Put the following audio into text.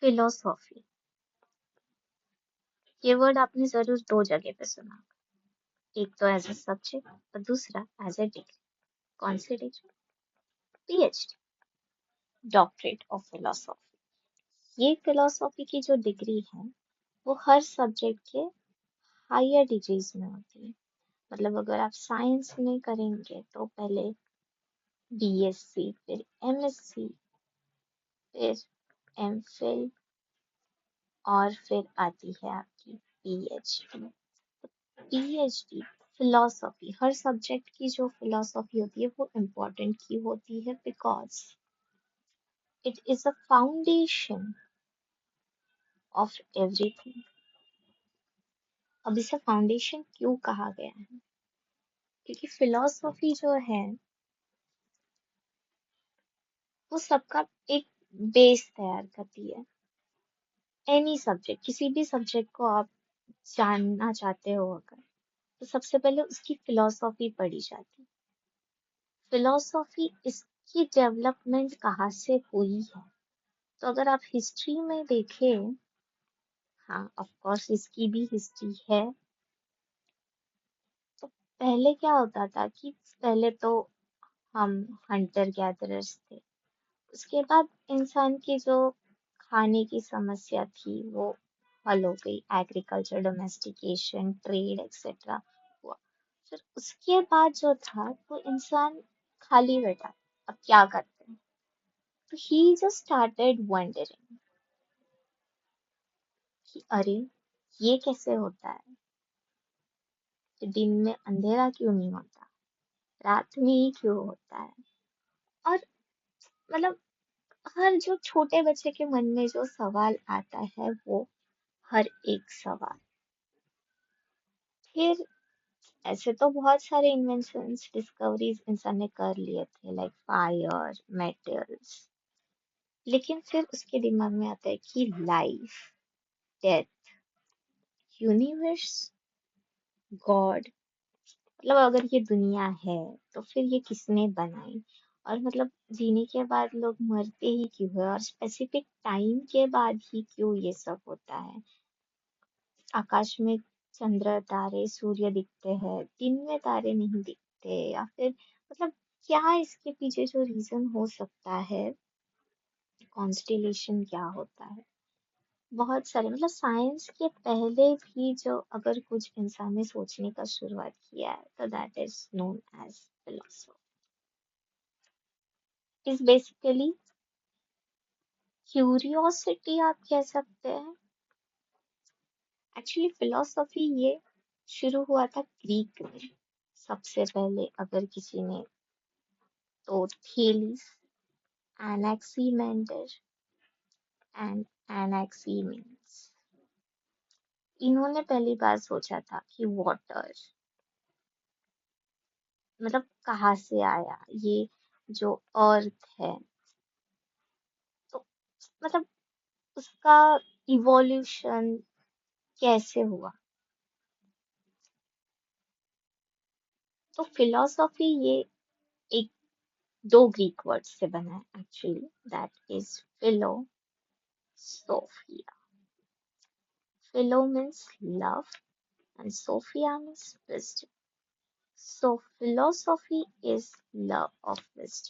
Philosophy, ये word आपने जरूर दो जगह पे सुना। एक तो एज अ सब्जेक्ट और दूसरा एज अ डिग्री। कौन सी degree? PhD, doctorate of philosophy. ये फिलोसॉफी की जो डिग्री है वो हर सब्जेक्ट के हायर डिग्रीज में होती है। मतलब अगर आप साइंस में करेंगे तो पहले बीएससी, फिर एमएससी, फिर एमफिल, और फिर आती है आपकी पीएचडी। पीएचडी फिलोसॉफी, हर सब्जेक्ट की जो फिलोसॉफी होती है वो इम्पोर्टेंट की होती है, because it is a foundation of everything. अब इसे फाउंडेशन क्यों कहा गया है? क्योंकि फिलोसॉफी जो है वो सबका एक बेस तैयार करती है। एनी सब्जेक्ट, किसी भी सब्जेक्ट को आप जानना चाहते हो अगर, तो सबसे पहले उसकी फिलोसॉफी पढ़ी जाती है। फिलोसॉफी, इसकी डेवलपमेंट कहाँ से हुई है? तो अगर आप हिस्ट्री में देखें, हाँ ऑफ कोर्स इसकी भी हिस्ट्री है। तो पहले क्या होता था कि पहले तो हम हंटर गैदरर्स थे। उसके बाद इंसान की जो खाने की समस्या थी वो हल हो गई, एग्रीकल्चर, डोमेस्टिकेशन, ट्रेड एक्सेट्रा हुआ। फिर उसके बाद जो था वो इंसान खाली बैठा, अब क्या करते हैं? तो ही जस्ट स्टार्टेड वंडरिंग कि अरे ये कैसे होता है, कि दिन में अंधेरा क्यों नहीं होता, रात में ही क्यों होता है। और मतलब हर जो छोटे बच्चे के मन में जो सवाल आता है वो हर एक सवाल। फिर ऐसे तो बहुत सारे इन्वेंशंस, डिस्कवरीज इंसान ने कर लिए थे, लाइक फायर, मेटल्स। लेकिन फिर उसके दिमाग में आता है कि लाइफ, डेथ, यूनिवर्स, गॉड, मतलब अगर ये दुनिया है तो फिर ये किसने बनाई? और मतलब जीने के बाद लोग मरते ही क्यों है, और स्पेसिफिक टाइम के बाद ही क्यों ये सब होता है? आकाश में चंद्र, तारे, सूर्य दिखते हैं, दिन में तारे नहीं दिखते, या फिर मतलब क्या इसके पीछे जो रीजन हो सकता है? कॉन्स्टेलेशन क्या होता है? बहुत सारे, मतलब साइंस के पहले भी जो अगर कुछ इंसान ने सोचने का शुरुआत किया है तो that is known as philosophy. Is basically curiosity, आप कह सकते हैं। एक्चुअली फिलोसफी ये शुरू हुआ था ग्रीक में सबसे पहले, अगर किसी ने, तो थेलीस, एनाक्सीमेंडर एंड एनाक्सीमेंस, इन्होंने पहली बार सोचा था कि वाटर मतलब कहाँ से आया, ये जो अर्थ है, तो मतलब उसका इवोल्यूशन कैसे हुआ। तो फिलोसॉफी ये एक दो ग्रीक वर्ड से बना है actually, that is philo, sophia. Philo means love and Sophia means wisdom. So philosophy is love of wisdom.